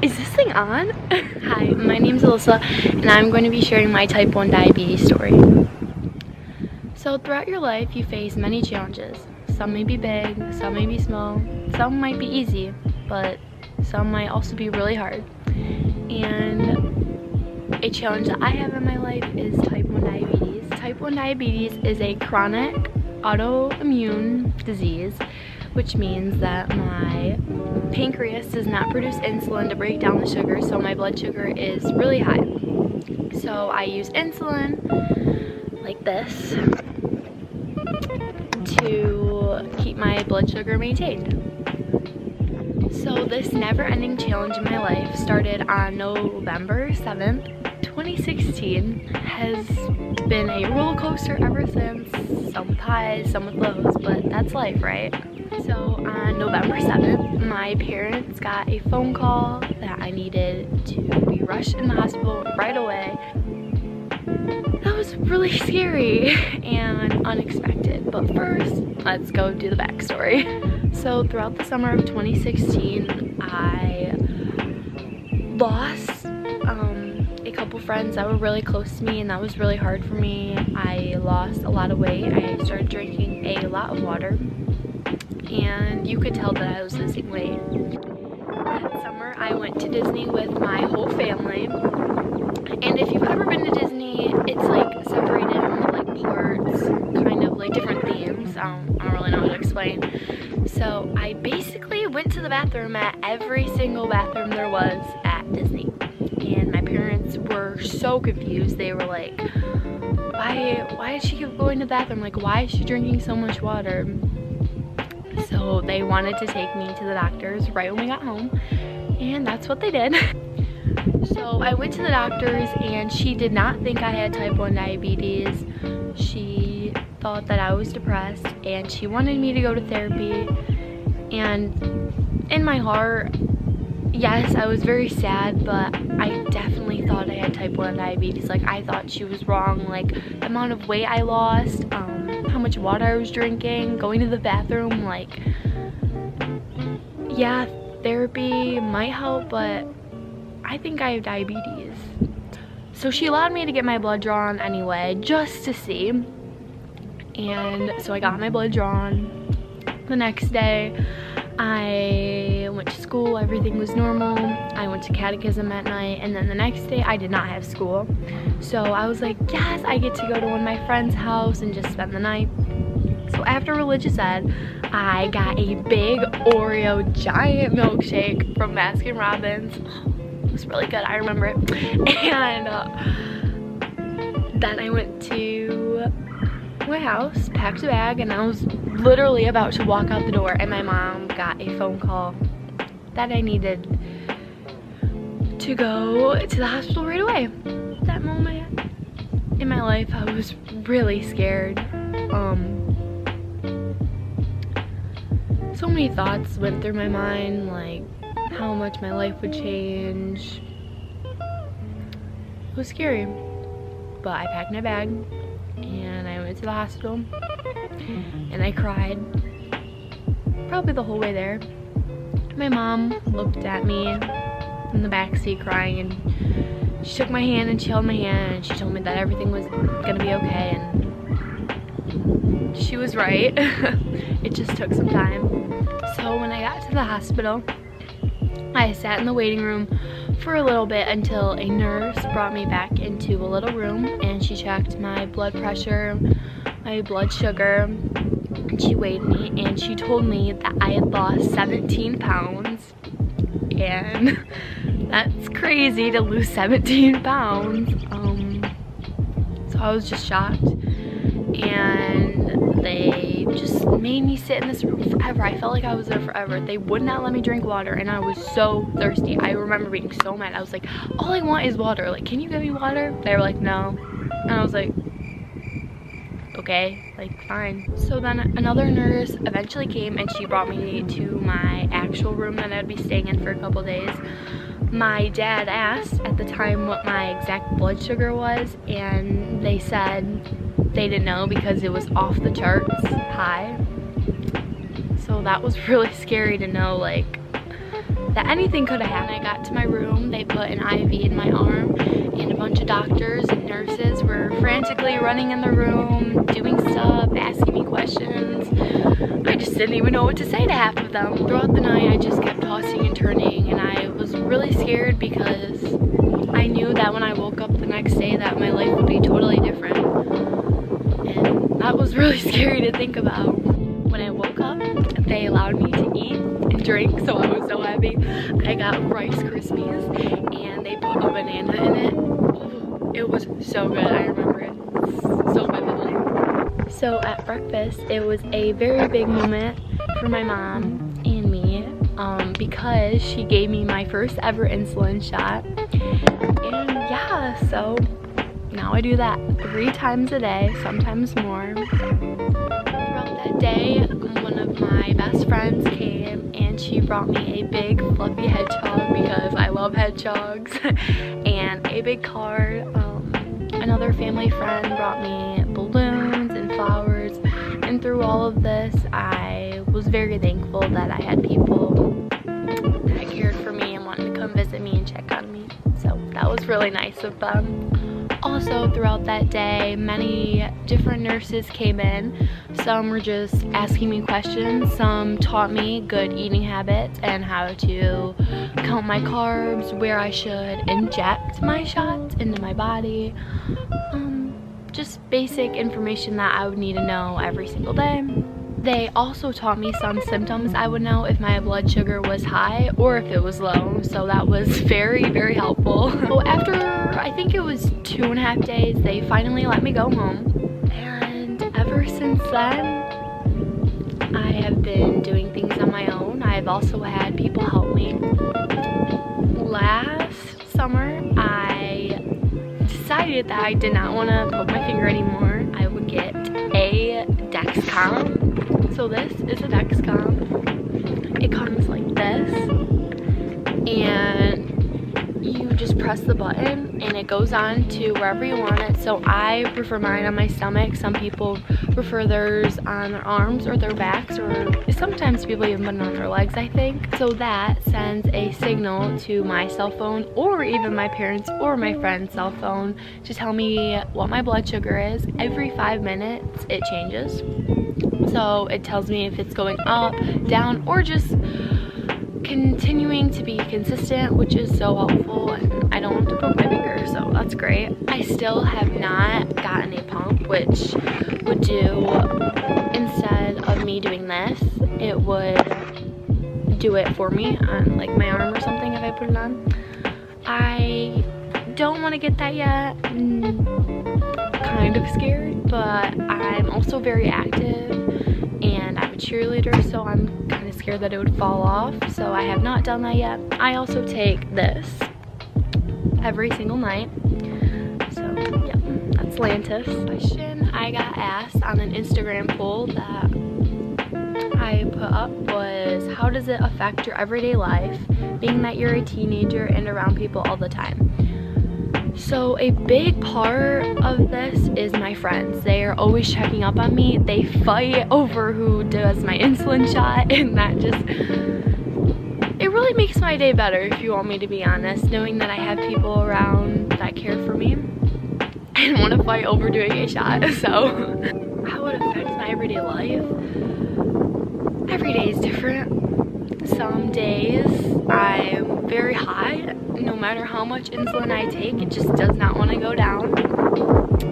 Is this thing on? Hi, my name's Alyssa, and I'm going to be sharing my type 1 diabetes story. So throughout your life, you face many challenges. Some may be big, some may be small, some might be easy, but some might also be really hard. And a challenge that I have in my life is type 1 diabetes. Type 1 diabetes is a chronic autoimmune disease, which means that my pancreas does not produce insulin to break down the sugar, so my blood sugar is really high. So I use insulin like this to keep my blood sugar maintained. So this never-ending challenge in my life started on November 7th, 2016, has been a roller coaster ever since, some with highs, some with lows, but that's life, right? So on November 7th, my parents got a phone call that I needed to be rushed in the hospital right away. That was really scary and unexpected, but first, let's go do the backstory. So throughout the summer of 2016, I lost a couple friends that were really close to me, and that was really hard for me. I lost a lot of weight. I started drinking a lot of water, and you could tell that I was losing weight. That summer, I went to Disney with my whole family, and if you've ever been to Disney, it's like separated into like parts, kind of like different themes. I don't really know how to explain. So I basically went to the bathroom at every single bathroom there was at Disney, and my parents were so confused. They were like, why did she keep going to the bathroom? Like, why is she drinking so much water? So they wanted to take me to the doctors right when we got home, and that's what they did. So I went to the doctors, and she did not think I had type 1 diabetes. She thought that I was depressed, and she wanted me to go to therapy. And in my heart, yes, I was very sad, but I definitely thought I had type 1 diabetes. Like, I thought she was wrong. Like, the amount of weight I lost, how much water I was drinking, going to the bathroom, like, yeah, therapy might help, but I think I have diabetes. So she allowed me to get my blood drawn anyway, just to see. And so I got my blood drawn. The next day, I went to school, everything was normal. I went to catechism at night, and then the next day I did not have school. So I was like, yes, I get to go to one of my friend's house and just spend the night. So after religious ed, I got a big Oreo giant milkshake from Baskin Robbins. It was really good, I remember it. And then I went to my house, packed a bag, and I was literally about to walk out the door, and my mom got a phone call that I needed to go to the hospital right away. That moment in my life, I was really scared. So many thoughts went through my mind, like how much my life would change. It was scary, but I packed my bag and I went to the hospital, and I cried probably the whole way there. My mom looked at me in the back seat crying, and she took my hand and she held my hand, and she told me that everything was gonna be okay, and she was right. It just took some time. So when I got to the hospital, I sat in the waiting room for a little bit until a nurse brought me back into a little room, and she checked my blood pressure, my blood sugar, and she weighed me, and she told me that I had lost 17 pounds. And that's crazy to lose 17 pounds. So I was just shocked, and they just made me sit in this room forever. I felt like I was there forever. They would not let me drink water, and I was so thirsty. I remember being so mad. I was like, all I want is water. Like, can you give me water? They were like, no. And I was like, okay, like, fine. So then another nurse eventually came, and she brought me to my actual room that I'd be staying in for a couple days. My dad asked at the time what my exact blood sugar was, and they said they didn't know because it was off the charts high. So that was really scary to know, like, that anything could have happened. I got to my room, they put an IV in my arm, and a bunch of doctors and nurses were frantically running in the room, doing stuff, asking me questions. I just didn't even know what to say to half of them. Throughout the night, I just kept tossing and turning, and I was really scared because I knew that when I woke up the next day that my life would be totally different. And that was really scary to think about. When I woke up, they allowed me to eat and drink, so I was so happy. I got Rice Krispies, and they put a banana in it. Ooh, it was so good. I remember it so vividly. So at breakfast, it was a very big moment for my mom and me because she gave me my first ever insulin shot. And yeah, so now I do that 3 times a day, sometimes more. Throughout that day, one of my best friends came and she brought me a big fluffy hedgehog because I love hedgehogs and a big card. Another family friend brought me balloons and flowers, and through all of this I was very thankful that I had people that cared for me and wanted to come visit me and check on me, so that was really nice of them. Also throughout that day, many different nurses came in. Some were just asking me questions, some taught me good eating habits and how to count my carbs, where I should inject my shots into my body. Just basic information that I would need to know every single day. They also taught me some symptoms I would know if my blood sugar was high or if it was low, so that was very, very helpful. So after, I think it was 2.5 days, they finally let me go home. And ever since then, I have been doing things on my own. I've also had people help me. Last summer, I decided that I did not want to poke my finger anymore. I would get a Dexcom. So this is a Dexcom. It comes like this, and you just press the button and it goes on to wherever you want it. So I prefer mine on my stomach. Some people prefer theirs on their arms or their backs, or sometimes people even put it on their legs, I think. So that sends a signal to my cell phone or even my parents or my friend's cell phone to tell me what my blood sugar is. Every 5 minutes it changes. So it tells me if it's going up, down, or just continuing to be consistent, which is so helpful, and I don't have to poke my finger, so that's great. I still have not gotten a pump, which would do, instead of me doing this, it would do it for me on like my arm or something if I put it on. I don't want to get that yet. Kind of scared, but I'm also very active and I'm a cheerleader, so I'm kind of scared that it would fall off, so I have not done that yet. I also take this every single night, so yeah, that's Lantus. The question I got asked on an Instagram poll that I put up was, how does it affect your everyday life being that you're a teenager and around people all the time? So a big part of this is my friends. They are always checking up on me. They fight over who does my insulin shot, and that just, it really makes my day better, if you want me to be honest, knowing that I have people around that care for me and want to fight over doing a shot. So how it affects my everyday life? Every day is different. Some days I'm very high. No matter how much insulin I take, it just does not want to go down.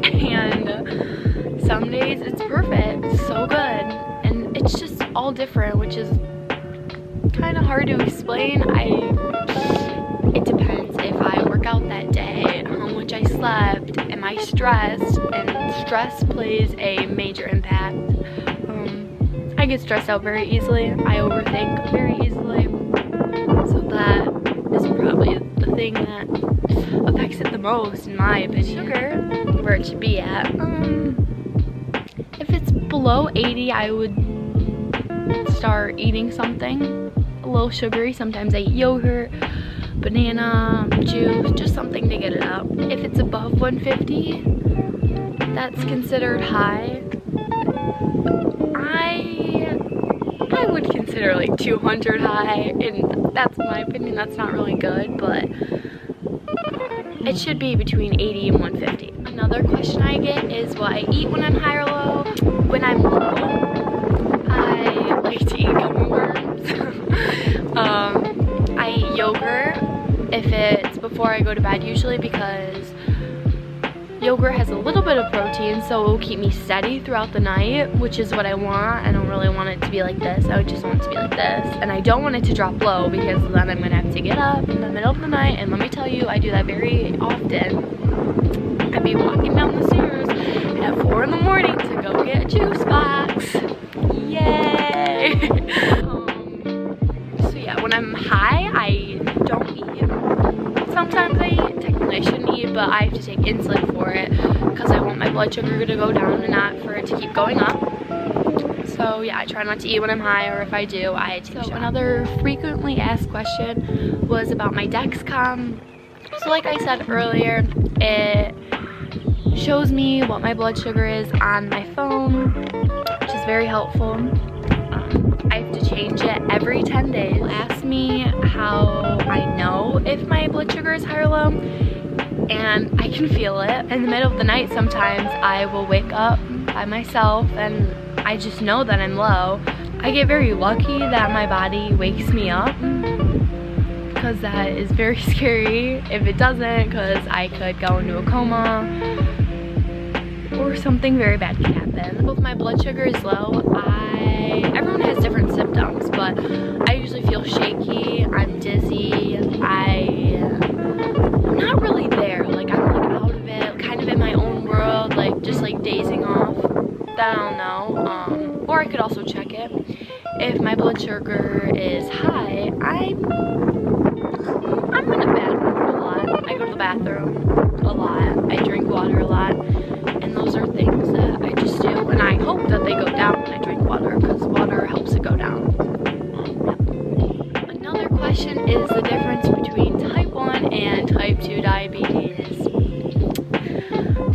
And some days it's perfect, so good. And it's just all different, which is kind of hard to explain. It depends if I work out that day, how much I slept, am I stressed, and stress plays a major impact. I get stressed out very easily. I overthink very easily. So that is probably the thing that affects it the most, in my opinion. Sugar, where it should be at. If it's below 80, I would start eating something a little sugary. Sometimes I eat yogurt, banana, juice, just something to get it up. If it's above 150, that's considered high. I I would consider like 200 high, and that's my opinion, that's not really good, but it should be between 80 and 150. Another question I get is what I eat when I'm high or low. When I'm low, I like to eat gummy worms. I eat yogurt if it's before I go to bed usually, because yogurt has a little bit of protein, so it will keep me steady throughout the night, which is what I want. I don't really want it to be like this. I would just want it to be like this. And I don't want it to drop low, because then I'm gonna have to get up in the middle of the night, and let me tell you, I do that very often. I'd be walking down the stairs at 4 in the morning to go get a juice box. Yay! So yeah, when I'm high, I don't eat. Sometimes I eat. Technically I shouldn't eat, but I have to take insulin for it because I want my blood sugar to go down and not for it to keep going up. So yeah, I try not to eat when I'm high, or if I do, I take a shot. Another frequently asked question was about my Dexcom. So like I said earlier, it shows me what my blood sugar is on my phone, which is very helpful. I have to change it every 10 days. People ask me how I know if my blood sugar is high or low, and I can feel it. In the middle of the night sometimes I will wake up by myself and I just know that I'm low. I get very lucky that my body wakes me up, because that is very scary if it doesn't, because I could go into a coma or something very bad can happen. If my blood sugar is low, everyone has different symptoms, but I usually feel shaky, I'm dizzy, I'm not really there, like I'm like out of it, kind of in my own world, like just like dazing off. That I don't know. Or I could also check it. If my blood sugar is high, I'm in a bad mood a lot. I go to the bathroom a lot. I drink water a lot. And those are things that I just do. And I hope that they go down when I drink water, because water helps it go down. Another question is the difference between type 1 and type 2 diabetes.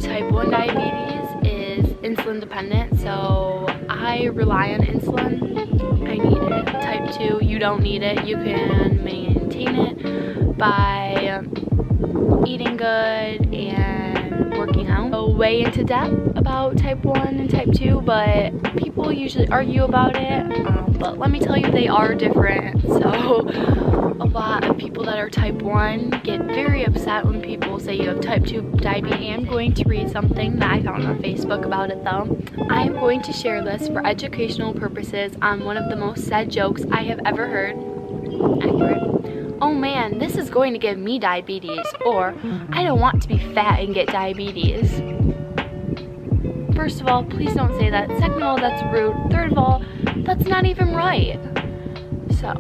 Type 1 diabetes is insulin dependent, so I rely on insulin. I need it. Type 2, you don't need it. You can maintain it by eating good and working out. Go way into depth about type 1 and type 2, but people usually argue about it. But let me tell you, they are different. So a lot of people that are type 1 get very upset when people say you have type 2 diabetes. I am going to read something that I found on Facebook about it though. I am going to share this for educational purposes on one of the most said jokes I have ever heard. Accurate. Oh man, this is going to give me diabetes, or I don't want to be fat and get diabetes. First of all, please don't say that. Second of all, that's rude. Third of all, that's not even right. So,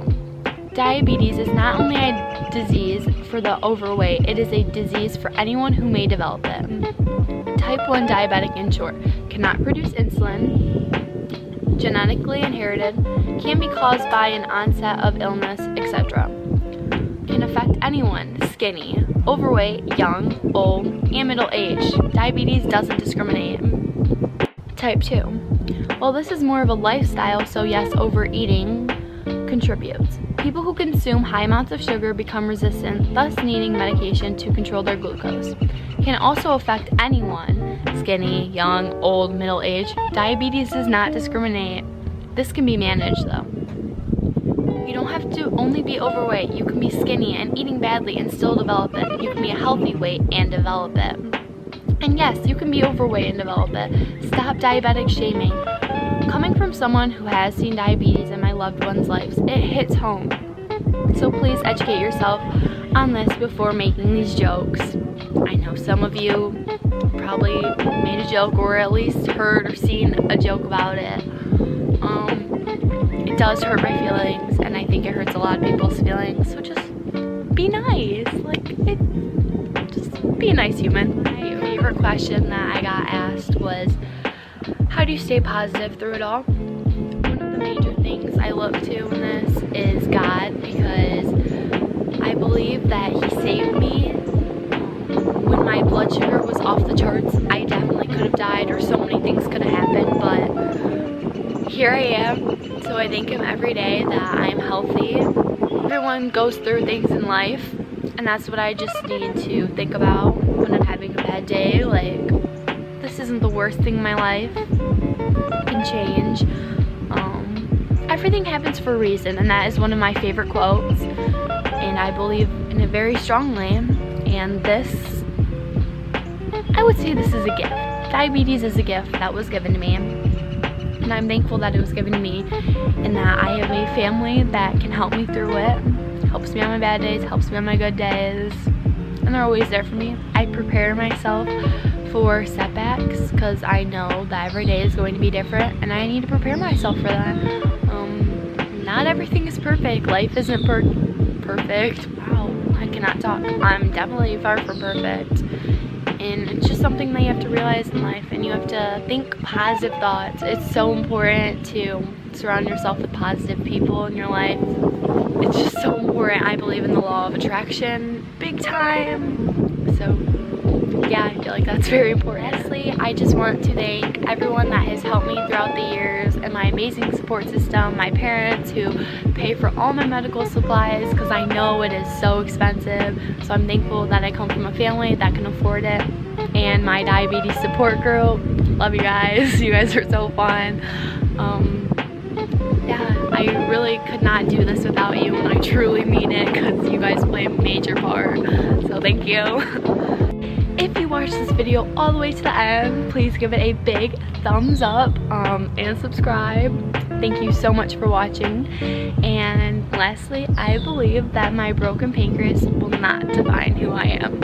diabetes is not only a disease for the overweight, it is a disease for anyone who may develop it. Type 1 diabetic, in short, cannot produce insulin, genetically inherited, can be caused by an onset of illness, etc. Can affect anyone, skinny, overweight, young, old, and middle age. Diabetes doesn't discriminate. Type 2. Well, this is more of a lifestyle, so yes, overeating contributes. People who consume high amounts of sugar become resistant, thus needing medication to control their glucose. Can also affect anyone, skinny, young, old, middle age. Diabetes does not discriminate. This can be managed though. You don't have to only be overweight. You can be skinny and eating badly and still develop it. You can be a healthy weight and develop it. And yes, you can be overweight and develop it. Stop diabetic shaming. Coming from someone who has seen diabetes in my loved ones' lives, it hits home. So please educate yourself on this before making these jokes. I know some of you probably made a joke or at least heard or seen a joke about it. It does hurt my feelings, and I think it hurts a lot of people's feelings, so just be nice. Just be a nice human. My favorite question that I got asked was, how do you stay positive through it all? One of the major things I look to in this is God, because I believe that He saved me. When my blood sugar was off the charts, I definitely could have died, or so many things could have happened, but here I am. So So I thank him every day that I am healthy. Everyone goes through things in life, and that's what I just need to think about when I'm having a bad day. Like, this isn't the worst thing in my life. It can change. Everything happens for a reason, and that is one of my favorite quotes, and I believe in it very strongly. And this, I would say this is a gift. Diabetes is a gift that was given to me, and I'm thankful that it was given to me, and that I have a family that can help me through it, helps me on my bad days, helps me on my good days, and they're always there for me. I prepare myself for setbacks because I know that every day is going to be different, and I need to prepare myself for that. Not everything is perfect. Life isn't perfect. Wow, I cannot talk. I'm definitely far from perfect. And it's just something that you have to realize in life, and you have to think positive thoughts. It's so important to surround yourself with positive people in your life. It's just so important. I believe in the law of attraction big time. So yeah, I feel like that's very important. Lastly, I just want to thank everyone that has helped me throughout the years, and my amazing support system, my parents who pay for all my medical supplies because I know it is so expensive. So I'm thankful that I come from a family that can afford it, and my diabetes support group. Love you guys. You guys are so fun. Yeah, I really could not do this without you, and I truly mean it because you guys play a major part. So thank you. If you watched this video all the way to the end, please give it a big thumbs up and subscribe. Thank you so much for watching. And lastly, I believe that my broken pancreas will not define who I am.